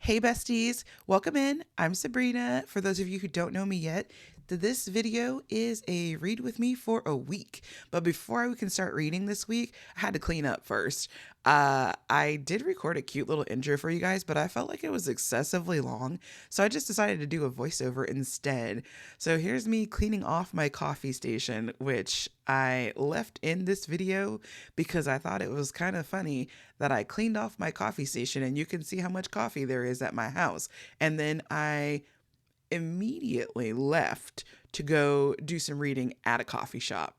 Hey besties, welcome in. I'm Sabrina. For those of you who don't know me yet, this video is a read with me for a week. But before we can start reading this week, I had to clean up first. I did record a cute little intro for you guys, but I felt like it was excessively long, so I just decided to do a voiceover instead. So here's me cleaning off my coffee station, which I left in this video because I thought it was kind of funny that I cleaned off my coffee station and you can see how much coffee there is at my house. And then I immediately left to go do some reading at a coffee shop.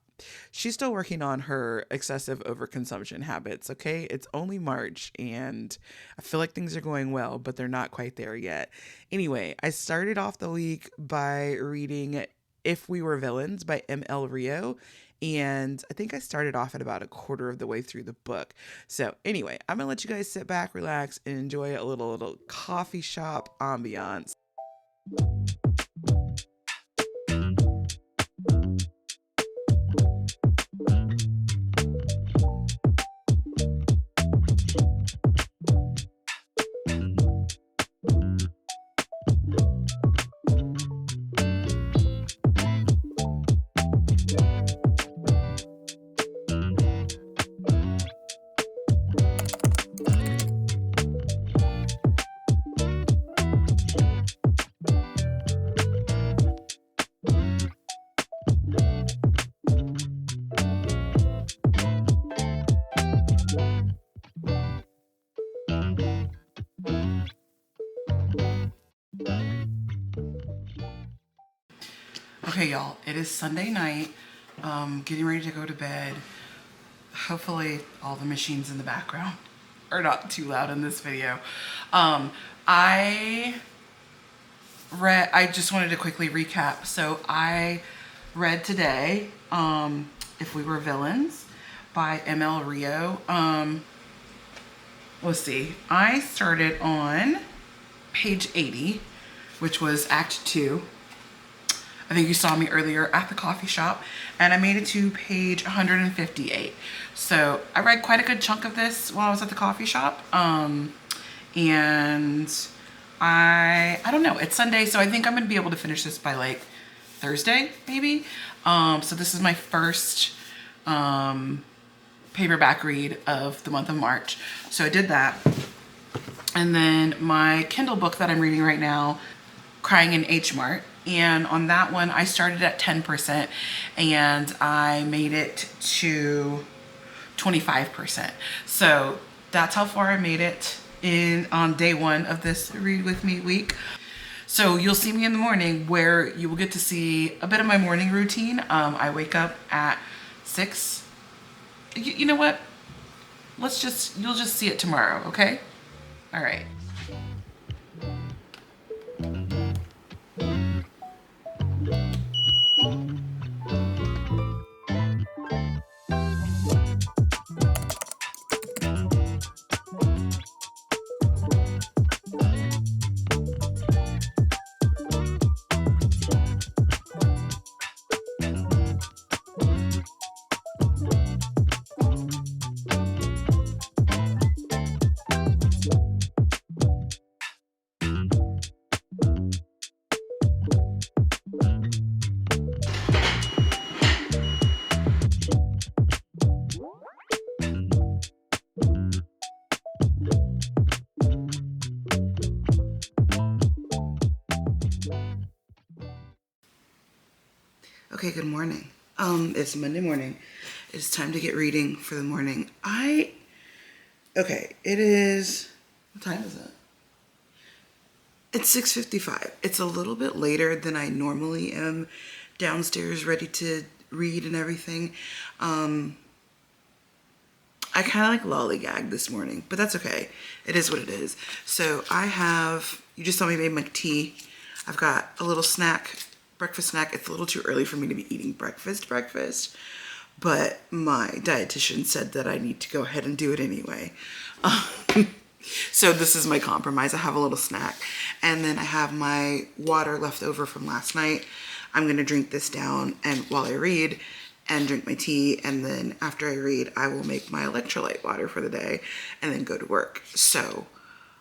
She's still working on her excessive overconsumption habits, okay? It's only March and I feel like things are going well, but they're not quite there yet. Anyway, I started off the week by reading If We Were Villains by M.L. Rio. And I think I started off at about a quarter of the way through the book. So anyway, I'm gonna let you guys sit back, relax, and enjoy a little coffee shop ambiance. Okay, y'all, it is Sunday night. Getting ready to go to bed. Hopefully all the machines in the background are not too loud in this video. I just wanted to quickly recap. So I read today, If We Were Villains by M.L. Rio. Let's see, I started on page 80, which was Act 2. I think you saw me earlier at the coffee shop, and I made it to page 158. So I read quite a good chunk of this while I was at the coffee shop. And I don't know, it's Sunday, so I think I'm gonna be able to finish this by like Thursday, maybe. So this is my first paperback read of the month of March. So I did that. And then my Kindle book that I'm reading right now, Crying in H Mart. And on that one, I started at 10% and I made it to 25%. So that's how far I made it on day one of this Read With Me week. So you'll see me in the morning where you will get to see a bit of my morning routine. I wake up at 6. You know what? You'll just see it tomorrow, okay? All right. Okay, good morning. It's Monday morning. It's time to get reading for the morning. Okay, it is, what time is it? It's 6:55. It's a little bit later than I normally am downstairs ready to read and everything. I kind of like lollygagged this morning, but that's okay. It is what it is. So you just saw me made my tea. I've got a little breakfast snack. It's a little too early for me to be eating breakfast, but my dietitian said that I need to go ahead and do it anyway. So this is my compromise. I have a little snack, and then I have my water left over from last night. I'm gonna drink this down and while I read and drink my tea, and then after I read, I will make my electrolyte water for the day and then go to work. So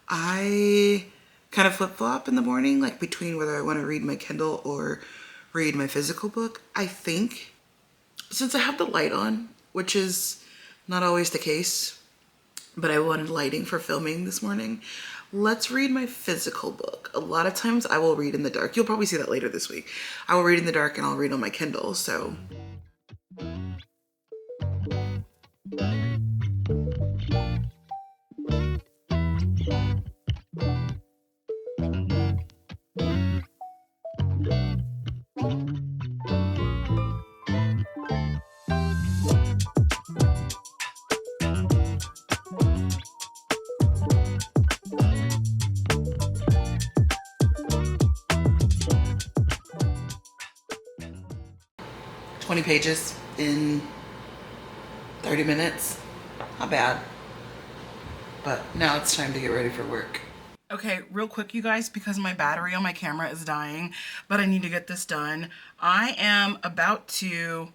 I kind of flip-flop in the morning, like between whether I want to read my Kindle or read my physical book. I think since I have the light on, which is not always the case, but I wanted lighting for filming this morning, let's read my physical book. A lot of times I will read in the dark. You'll probably see that later this week. I will read in the dark and I'll read on my Kindle, so. 20 pages in 30 minutes. Not bad. But now it's time to get ready for work. Okay, real quick, you guys, because my battery on my camera is dying, but I need to get this done. I am about to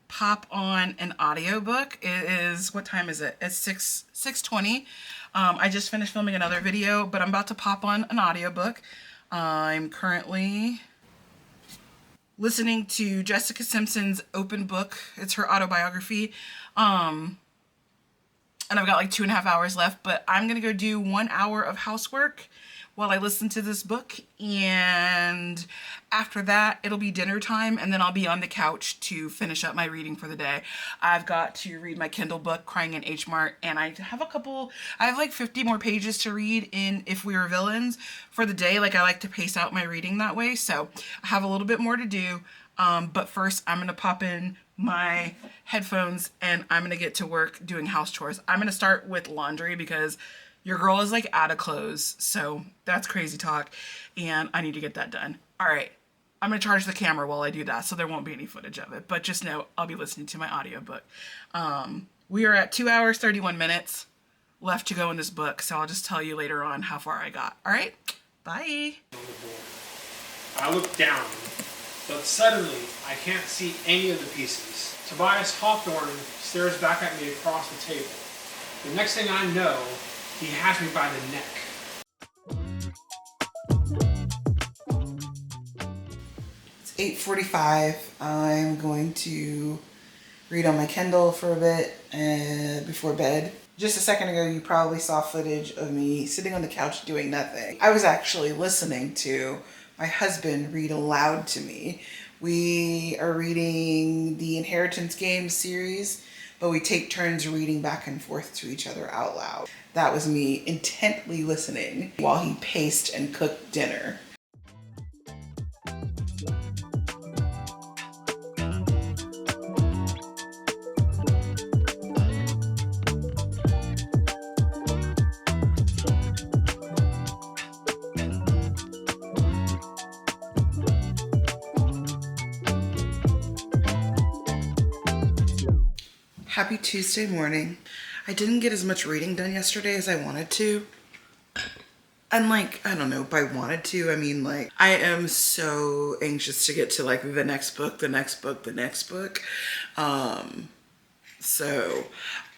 pop on an audiobook. It is, what time is it? It's 6:20. I just finished filming another video, but I'm about to pop on an audiobook. I'm currently listening to Jessica Simpson's Open Book. It's her autobiography. And I've got like 2.5 hours left, but I'm gonna go do 1 hour of housework while I listen to this book, and after that it'll be dinner time, and then I'll be on the couch to finish up my reading for the day. I've got to read my Kindle book, Crying in H Mart, and I have like 50 more pages to read in If We Were Villains for the day. Like, I like to pace out my reading that way, so I have a little bit more to do. But first I'm gonna pop in my headphones and I'm gonna get to work doing house chores. I'm gonna start with laundry because your girl is like out of clothes, so that's crazy talk, and I need to get that done. All right, I'm gonna charge the camera while I do that, so there won't be any footage of it, but just know I'll be listening to my audiobook. We are at 2 hours, 31 minutes left to go in this book, so I'll just tell you later on how far I got. All right, bye. I look down, but suddenly I can't see any of the pieces. Tobias Hawthorne stares back at me across the table. The next thing I know, he has me by the neck. It's 8:45. I'm going to read on my Kindle for a bit before bed. Just a second ago, you probably saw footage of me sitting on the couch doing nothing. I was actually listening to my husband read aloud to me. We are reading the Inheritance Games series, but we take turns reading back and forth to each other out loud. That was me intently listening while he paced and cooked dinner. Happy Tuesday morning. I didn't get as much reading done yesterday as I wanted to. And like, I don't know, by wanted to, I mean like, I am so anxious to get to like the next book, the next book, the next book. So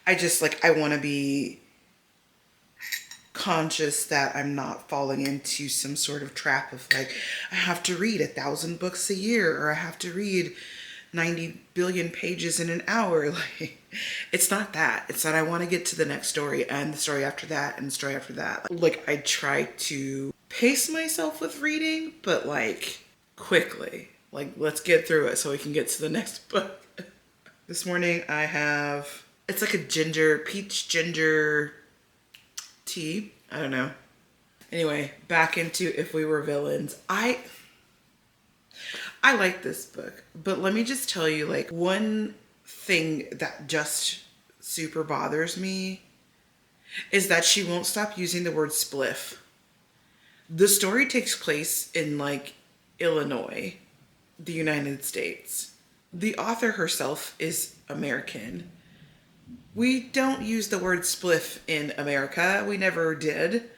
I just like, I want to be conscious that I'm not falling into some sort of trap of like, I have to read 1,000 books a year, or I have to read 90 billion pages in an hour. Like, it's not that. It's that I want to get to the next story and the story after that and the story after that. Like, I try to pace myself with reading, but like quickly. Like, let's get through it so we can get to the next book. This morning I have, it's like a peach ginger tea. I don't know. Anyway, back into If We Were Villains. I like this book, but let me just tell you, like, one thing that just super bothers me is that she won't stop using the word spliff. The story takes place in like Illinois, the United States. The author herself is American. We don't use the word spliff in America. We never did.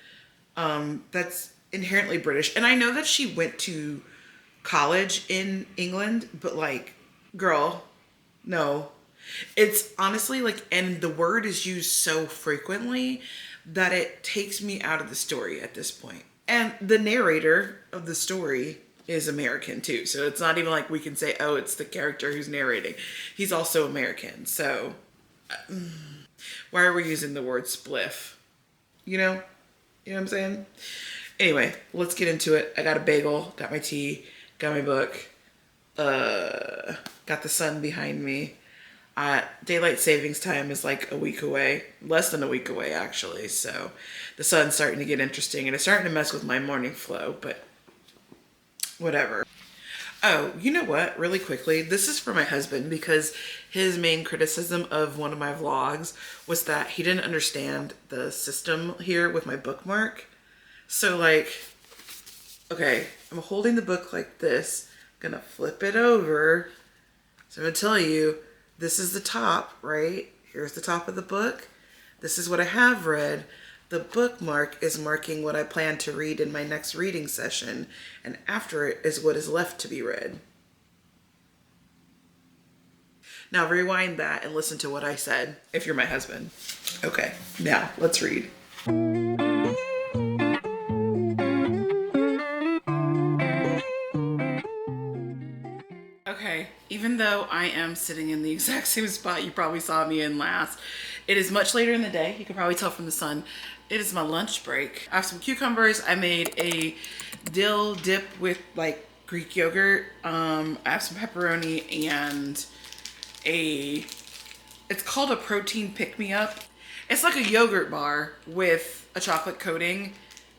That's inherently British. And I know that she went to college in England, but like, girl, no. It's honestly like, and the word is used so frequently that it takes me out of the story at this point. And the narrator of the story is American too. So it's not even like we can say, oh, it's the character who's narrating. He's also American. So why are we using the word spliff? You know? You know what I'm saying? Anyway, let's get into it. I got a bagel, got my tea, got my book, got the sun behind me. Daylight savings time is like a week away, less than a week away actually. So the sun's starting to get interesting and it's starting to mess with my morning flow, but whatever. Oh, you know what? Really quickly, this is for my husband because his main criticism of one of my vlogs was that he didn't understand the system here with my bookmark. So like, okay, I'm holding the book like this, I'm gonna flip it over. So I'm gonna tell you, this is the top, right? Here's the top of the book. This is what I have read. The bookmark is marking what I plan to read in my next reading session, and after it is what is left to be read. Now rewind that and listen to what I said, if you're my husband. Okay, now let's read. Okay, even though I am sitting in the exact same spot you probably saw me in last, it is much later in the day. You can probably tell from the sun. It is my lunch break. I have some cucumbers. I made a dill dip with like Greek yogurt. I have some pepperoni and it's called a protein pick-me-up. It's like a yogurt bar with a chocolate coating,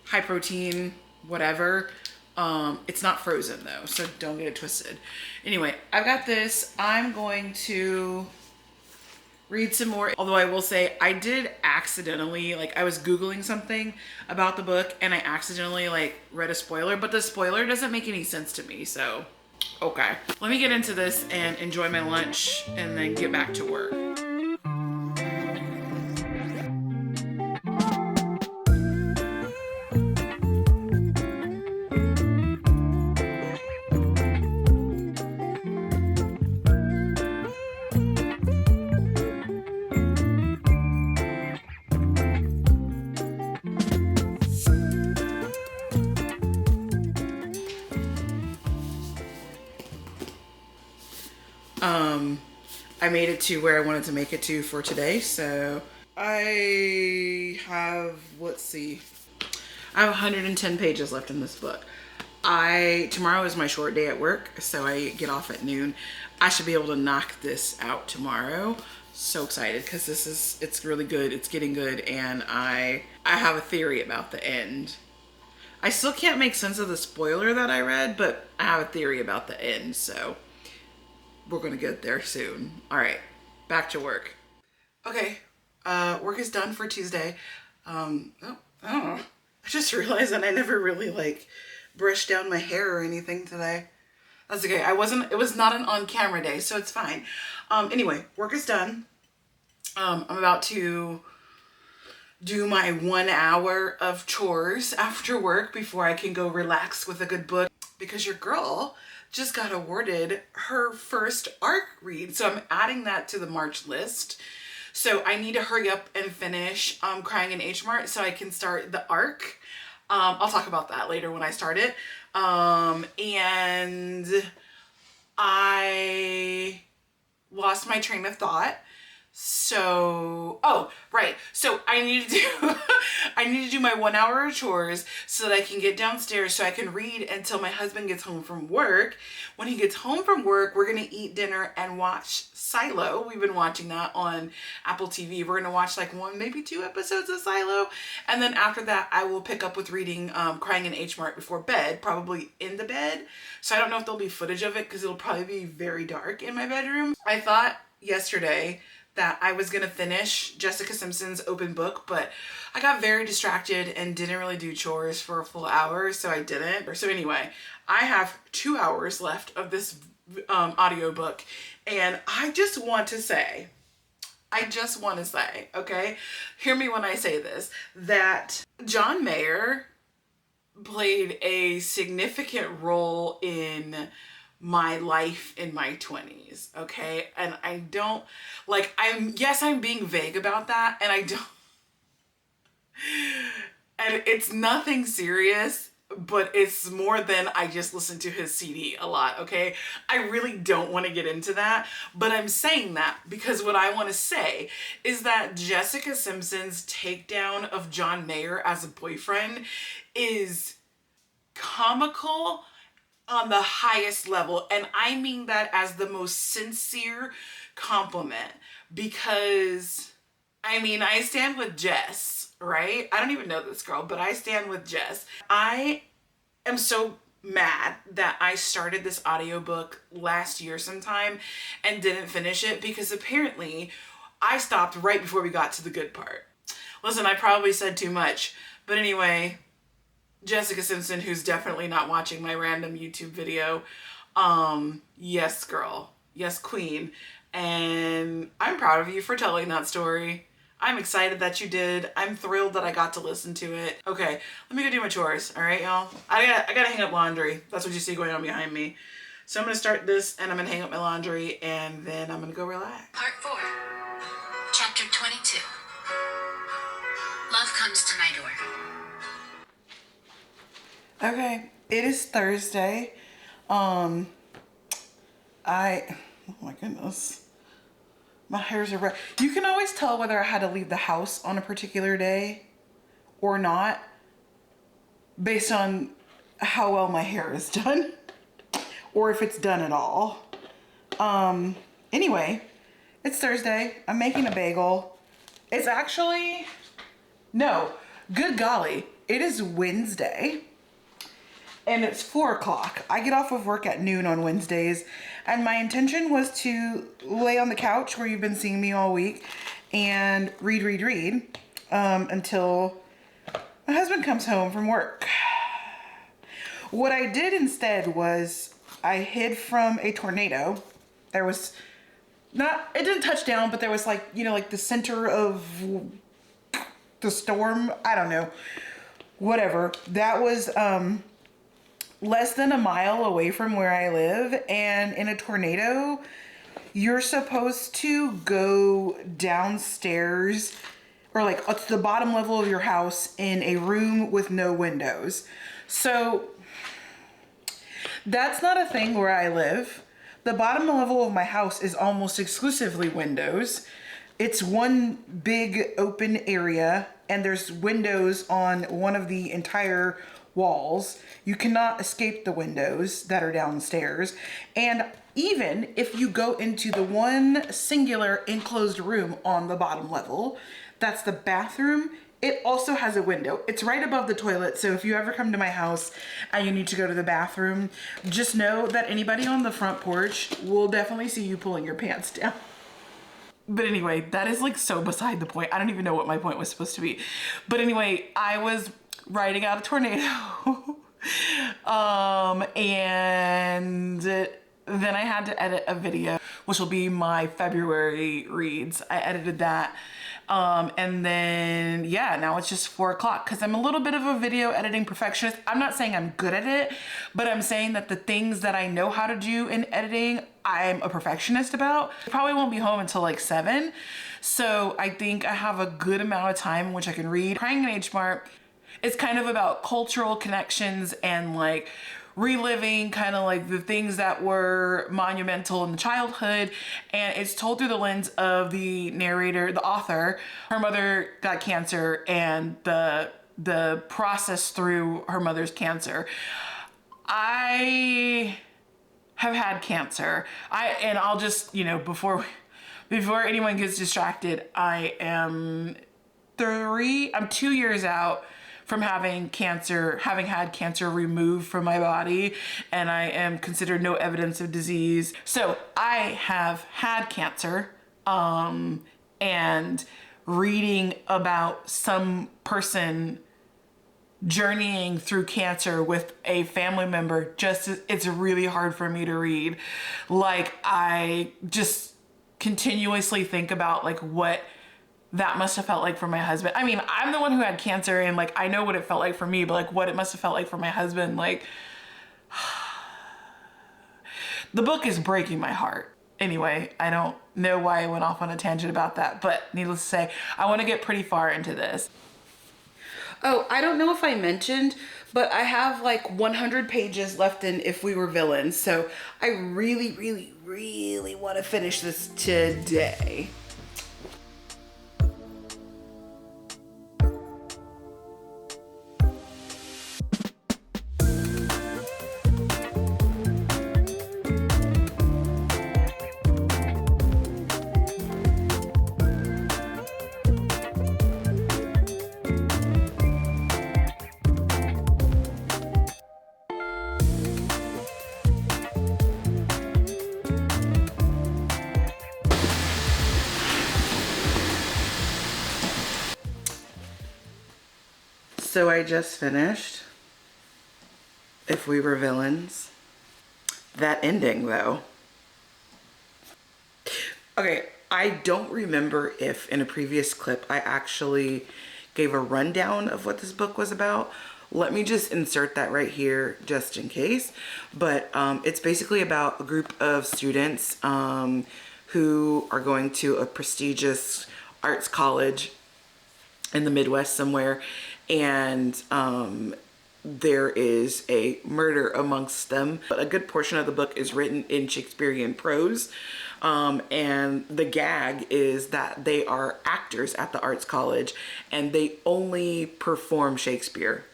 high protein, whatever. It's not frozen though, so don't get it twisted. Anyway, I've got this. I'm going to read some more. Although I will say I did accidentally, like I was Googling something about the book and I accidentally like read a spoiler, but the spoiler doesn't make any sense to me. So, okay. Let me get into this and enjoy my lunch and then get back to work. I made it to where I wanted to make it to for today. So I have, let's see, I have 110 pages left in this book. Tomorrow is my short day at work, so I get off at noon. I should be able to knock this out tomorrow. So excited because it's really good. It's getting good, and I have a theory about the end. I still can't make sense of the spoiler that I read, but I have a theory about the end, so we're gonna get there soon. All right, back to work. Okay, work is done for Tuesday. I just realized that I never really like brushed down my hair or anything today. That's okay. It was not an on-camera day, so it's fine. Anyway, work is done. I'm about to do my 1 hour of chores after work before I can go relax with a good book, because your girl just got awarded her first ARC read. So I'm adding that to the March list. So I need to hurry up and finish Crying in H Mart so I can start the ARC. I'll talk about that later when I start it. And I lost my train of thought. So, oh, right. So I need to do my 1 hour of chores so that I can get downstairs so I can read until my husband gets home from work. When he gets home from work, we're going to eat dinner and watch Silo. We've been watching that on Apple TV. We're going to watch like 1, maybe 2 episodes of Silo. And then after that, I will pick up with reading Crying in H Mart before bed, probably in the bed. So I don't know if there'll be footage of it because it'll probably be very dark in my bedroom. I thought yesterday that I was gonna finish Jessica Simpson's open book, but I got very distracted and didn't really do chores for a full hour, so I didn't. So anyway, I have 2 hours left of this audiobook, and I just want to say, okay, hear me when I say this, that John Mayer played a significant role in my life in my 20s, okay? And I don't, like, I'm being vague about that, and And it's nothing serious, but it's more than I just listen to his CD a lot, okay? I really don't want to get into that, but I'm saying that because what I want to say is that Jessica Simpson's takedown of John Mayer as a boyfriend is comical on the highest level. And I mean that as the most sincere compliment because, I mean, I stand with Jess, right? I don't even know this girl, but I stand with Jess. I am so mad that I started this audiobook last year sometime and didn't finish it because apparently I stopped right before we got to the good part. Listen, I probably said too much, but anyway, Jessica Simpson, who's definitely not watching my random YouTube video, yes, girl, yes, queen, and I'm proud of you for telling that story. I'm excited that you did. I'm thrilled that I got to listen to it. Okay, let me go do my chores, all right, y'all? I gotta hang up laundry. That's what you see going on behind me. So I'm gonna start this, and I'm gonna hang up my laundry, and then I'm gonna go relax. Part 4, Chapter 22. Love comes to my door. Okay, it is Thursday. Oh my goodness. My hairs are red. You can always tell whether I had to leave the house on a particular day or not based on how well my hair is done or if it's done at all. Anyway, it's Thursday. I'm making a bagel. It's actually, no, good golly, it is Wednesday. And it's 4 o'clock. I get off of work at noon on Wednesdays, and my intention was to lay on the couch where you've been seeing me all week and read until my husband comes home from work. What I did instead was I hid from a tornado. There was it didn't touch down, but there was like, you know, like the center of the storm. I don't know. Whatever. That was, less than a mile away from where I live, and in a tornado you're supposed to go downstairs or like to the bottom level of your house in a room with no windows. So that's not a thing where I live. The bottom level of my house is almost exclusively windows. It's one big open area and there's windows on one of the entire walls. You cannot escape the windows that are downstairs. And even if you go into the one singular enclosed room on the bottom level, that's the bathroom, it also has a window. It's right above the toilet. So if you ever come to my house and you need to go to the bathroom, just know that anybody on the front porch will definitely see you pulling your pants down. But anyway, that is like so beside the point. I don't even know what my point was supposed to be. But anyway, I was riding out a tornado. And then I had to edit a video, which will be my February reads. I edited that. And then, yeah, now it's just 4 o'clock because I'm a little bit of a video editing perfectionist. I'm not saying I'm good at it, but I'm saying that the things that I know how to do in editing, I'm a perfectionist about. I probably won't be home until like 7. So I think I have a good amount of time in which I can read. Crying in H Mart, it's kind of about cultural connections and like reliving kind of like the things that were monumental in the childhood, and it's told through the lens of the narrator, the author. Her mother got cancer and the process through her mother's cancer. I have had cancer. I'll just, you know, before anyone gets distracted, I'm 2 years out from having had cancer removed from my body, and I am considered no evidence of disease. So I have had cancer, and reading about some person journeying through cancer with a family member, it's really hard for me to read. Like, I just continuously think about like what that must have felt like for my husband. I mean, I'm the one who had cancer, and like I know what it felt like for me, but like what it must have felt like for my husband, like the book is breaking my heart. Anyway, I don't know why I went off on a tangent about that, but needless to say, I want to get pretty far into this. Oh, I don't know if I mentioned, but I have like 100 pages left in If We Were Villains. So I really, really, really want to finish this today. So I just finished If We Were Villains. That ending, though. Okay, I don't remember if in a previous clip I actually gave a rundown of what this book was about. Let me just insert that right here just in case. But it's basically about a group of students who are going to a prestigious arts college in the Midwest somewhere, and there is a murder amongst them. But a good portion of the book is written in Shakespearean prose, and the gag is that they are actors at the arts college and they only perform Shakespeare.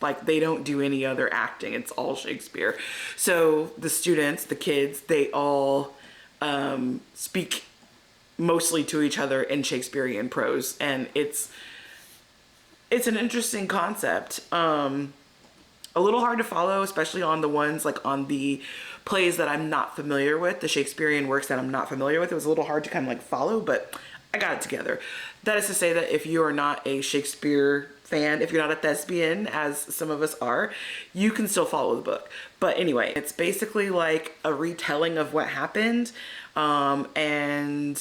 Like, they don't do any other acting, it's all Shakespeare. So the students, the kids, they all speak mostly to each other in Shakespearean prose, and it's an interesting concept. A little hard to follow, especially on the ones like on the plays that I'm not familiar with, the Shakespearean works that I'm not familiar with. It was a little hard to kind of like follow, but I got it together. That is to say that if you are not a Shakespeare fan, if you're not a thespian, as some of us are, you can still follow the book. But anyway, it's basically like a retelling of what happened, and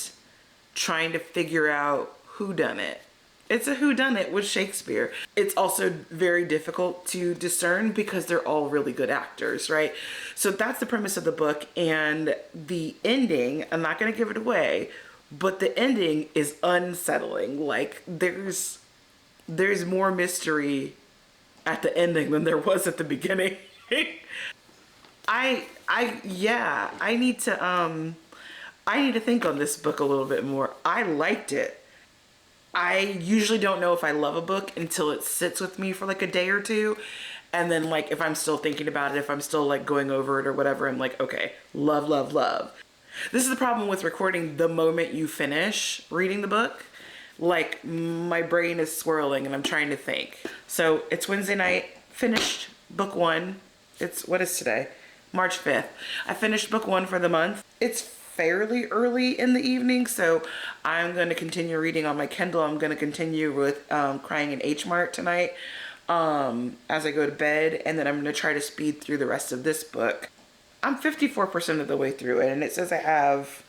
trying to figure out who done it. It's a whodunit with Shakespeare. It's also very difficult to discern because they're all really good actors, right? So that's the premise of the book, and the ending, I'm not going to give it away, but the ending is unsettling. Like, there's more mystery at the ending than there was at the beginning. I need to think on this book a little bit more. I liked it. I usually don't know if I love a book until it sits with me for like a day or two. And then like, if I'm still thinking about it, if I'm still like going over it or whatever, I'm like, okay, love, love, love. This is the problem with recording the moment you finish reading the book. Like, my brain is swirling and I'm trying to think. So it's Wednesday night, finished book 1. What is today? March 5th. I finished book 1 for the month. It's fairly early in the evening, so I'm going to continue reading on my Kindle. I'm going to continue with Crying in H Mart tonight as I go to bed, and then I'm going to try to speed through the rest of this book. I'm 54% of the way through it, and it says I have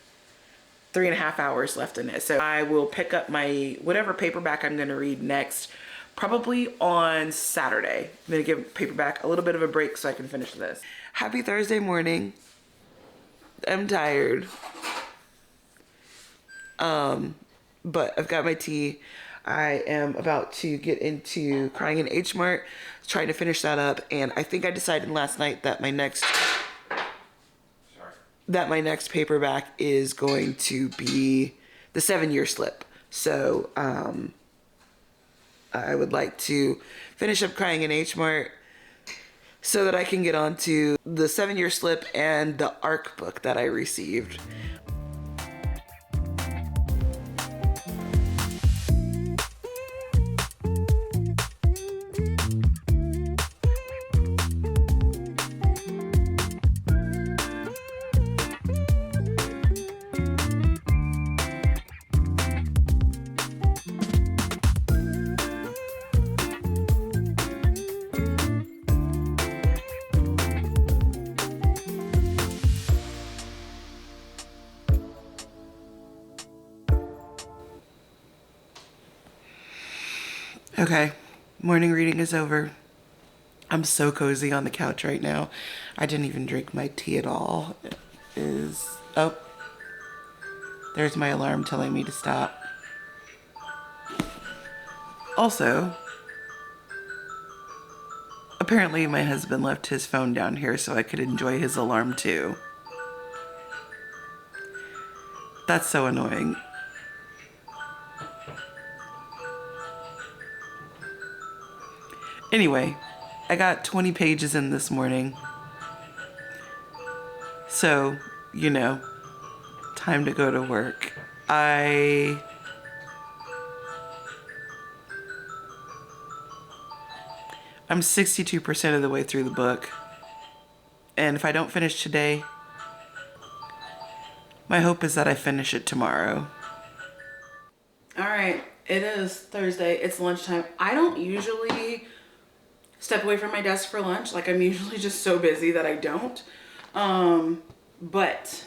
3.5 hours left in it. So I will pick up my whatever paperback I'm going to read next, probably on Saturday. I'm going to give paperback a little bit of a break so I can finish this. Happy Thursday morning. I'm tired. But I've got my tea. I am about to get into Crying in H Mart, trying to finish that up, and I think I decided last night that my next paperback is going to be The 7-Year Slip. So I would like to finish up Crying in H Mart so that I can get on to The 7-Year Slip and the ARC book that I received. Okay, morning reading is over. I'm so cozy on the couch right now. I didn't even drink my tea at all. Oh, there's my alarm telling me to stop. Also, Apparently my husband left his phone down here so I could enjoy his alarm too. That's so annoying. Anyway, I got 20 pages in this morning. So, you know, time to go to work. I'm 62% of the way through the book. And if I don't finish today, my hope is that I finish it tomorrow. All right, it is Thursday. It's lunchtime. I don't usually step away from my desk for lunch. Like, I'm usually just so busy that I don't. But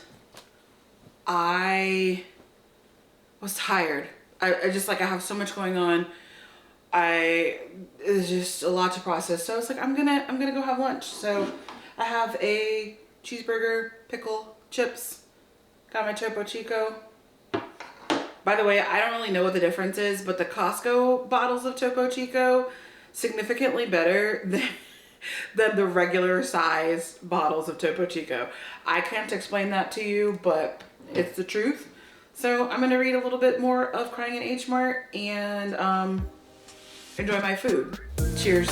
I was tired. I just, like, I have so much going on. It's just a lot to process. So I was like, I'm gonna go have lunch. So I have a cheeseburger, pickle, chips. Got my Topo Chico. By the way, I don't really know what the difference is, but the Costco bottles of Topo Chico significantly better than the regular size bottles of Topo Chico. I can't explain that to you, but it's the truth. So I'm gonna read a little bit more of Crying in H Mart and enjoy my food. Cheers.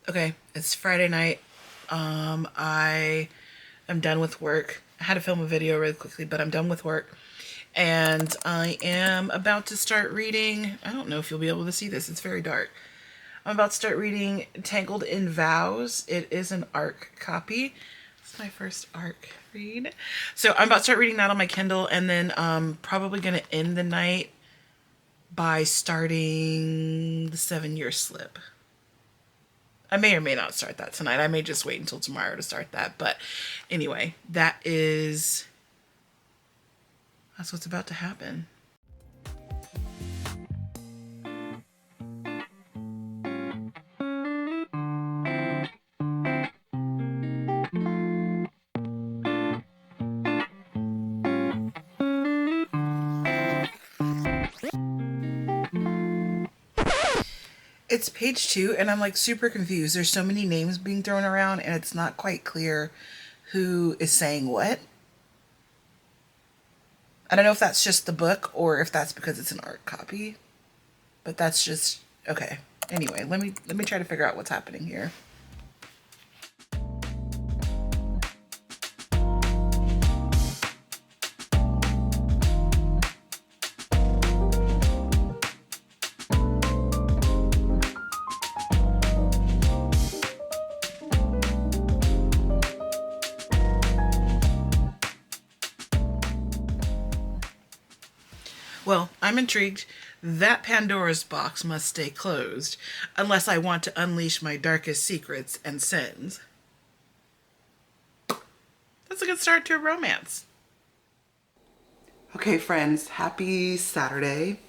Okay, it's Friday night. I am done with work. I had to film a video really quickly, but I'm done with work. And I am about to start reading. I don't know if you'll be able to see this. It's very dark. I'm about to start reading Tangled in Vows. It is an ARC copy. It's my first ARC read. So I'm about to start reading that on my Kindle, and then probably going to end the night by starting The 7-Year Slip. I may or may not start that tonight. I may just wait until tomorrow to start that. But anyway, that's what's about to happen. It's page 2, and I'm like super confused. There's so many names being thrown around, and it's not quite clear who is saying what. I don't know if that's just the book or if that's because it's an ARC copy, but that's just okay. Anyway, let me try to figure out what's happening here. Well, I'm intrigued. That Pandora's box must stay closed, unless I want to unleash my darkest secrets and sins. That's a good start to a romance. Okay, friends, happy Saturday.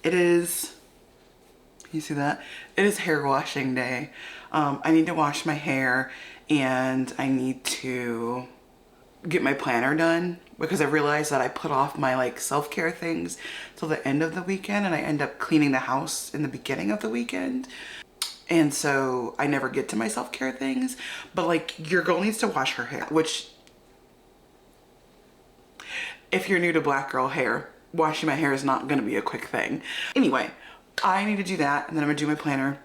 It is, you see that? It is hair washing day. I need to wash my hair, and I need to get my planner done because I realized that I put off my like self-care things till the end of the weekend, and I end up cleaning the house in the beginning of the weekend. And so I never get to my self-care things. But like, your girl needs to wash her hair, which if you're new to black girl hair, washing my hair is not gonna be a quick thing. Anyway, I need to do that, and then I'm gonna do my planner.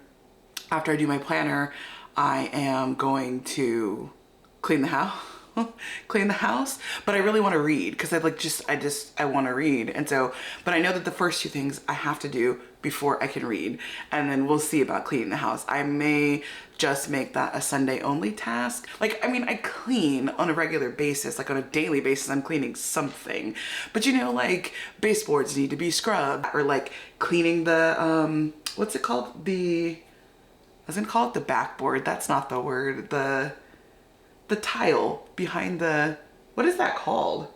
After I do my planner, I am going to clean the house. But I really want to read because I want to read. And so, but I know that the first two things I have to do before I can read, and then we'll see about cleaning the house. I may just make that a Sunday only task. Like, I mean, I clean on a regular basis, like on a daily basis, I'm cleaning something, but you know, like baseboards need to be scrubbed, or like cleaning the, what's it called? The was gonna call it the backboard. That's not the word. The tile behind the, what is that called?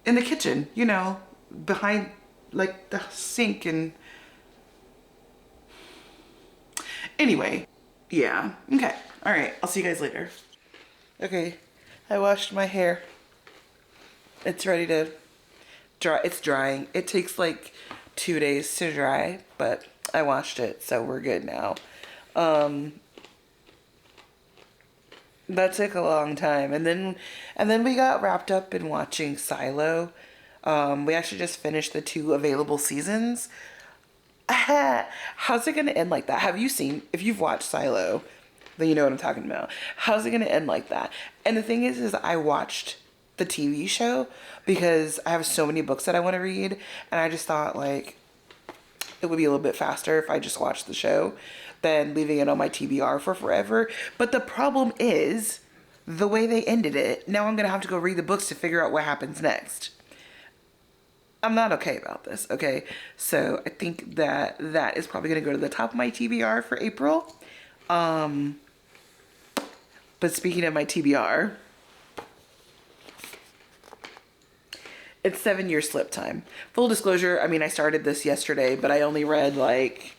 In the kitchen, you know, behind like the sink and anyway, yeah. Okay. All right. I'll see you guys later. Okay. I washed my hair. It's ready to dry. It's drying. It takes like 2 days to dry, but I washed it, so we're good now. That took a long time, and then we got wrapped up in watching Silo. We actually just finished the 2 available seasons. How's it gonna end like that? If you've watched Silo, then you know what I'm talking about. How's it gonna end like that? And the thing is I watched the TV show because I have so many books that I want to read, and I just thought like it would be a little bit faster if I just watched the show than leaving it on my TBR for forever. But the problem is the way they ended it. Now I'm gonna have to go read the books to figure out what happens next. I'm not okay about this, okay? So I think that is probably gonna go to the top of my TBR for April. But speaking of my TBR, it's 7-year slip time. Full disclosure, I mean, I started this yesterday, but I only read like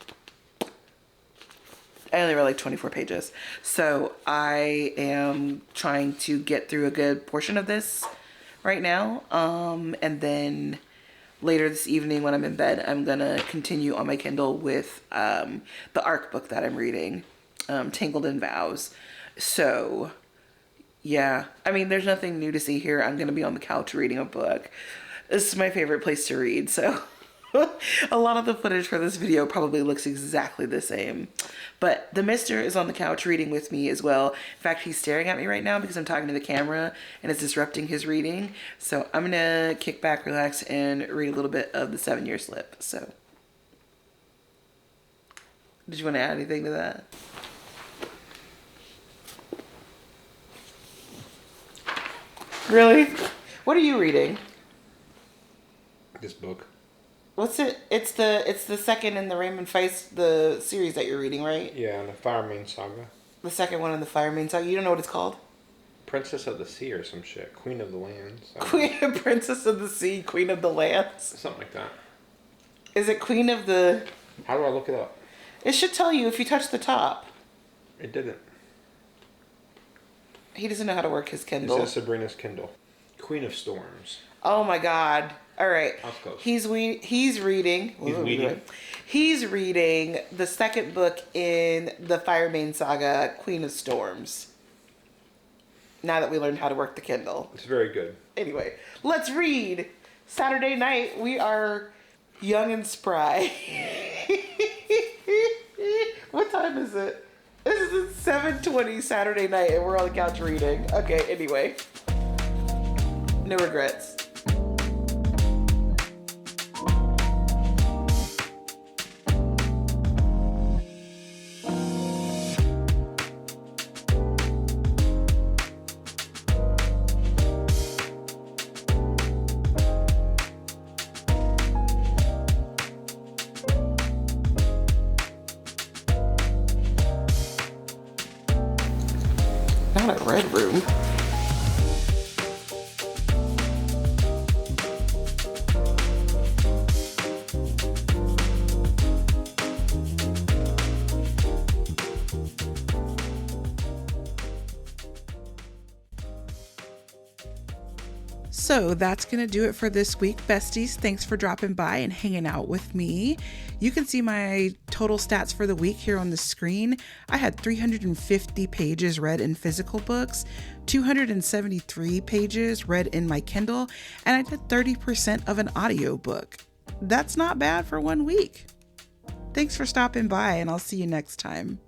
24 pages. So I am trying to get through a good portion of this right now. And then later this evening when I'm in bed, I'm gonna continue on my Kindle with the ARC book that I'm reading, Tangled in Vows. So yeah, I mean, there's nothing new to see here. I'm gonna be on the couch reading a book. This is my favorite place to read, so a lot of the footage for this video probably looks exactly the same. But the mister is on the couch reading with me as well. In fact, he's staring at me right now because I'm talking to the camera and it's disrupting his reading. So I'm gonna kick back, relax, and read a little bit of the 7-year slip. So, did you want to add anything to that? Really? What are you reading? This book. What's it? It's the second in the Raymond Feist, the series that you're reading, right? Yeah, the Firemain Saga. The second one in the Firemain Saga. You don't know what it's called? Princess of the Sea or some shit. Queen of the Lands. Princess of the Sea, Queen of the Lands. Something like that. Is it Queen of the... How do I look it up? It should tell you if you touch the top. It didn't. He doesn't know how to work his Kindle. It says Sabrina's Kindle. Queen of Storms. Oh my God. All right. I was close. He's reading. He's reading the second book in the Firemain Saga, Queen of Storms. Now that we learned how to work the Kindle. It's very good. Anyway, let's read. Saturday night, we are young and spry. What time is it? This is 7:20 Saturday night and we're on the couch reading. Okay, anyway. No regrets. Not a red room. So that's going to do it for this week, besties. Thanks for dropping by and hanging out with me. You can see my total stats for the week here on the screen. I had 350 pages read in physical books, 273 pages read in my Kindle, and I did 30% of an audiobook. That's not bad for 1 week. Thanks for stopping by, and I'll see you next time.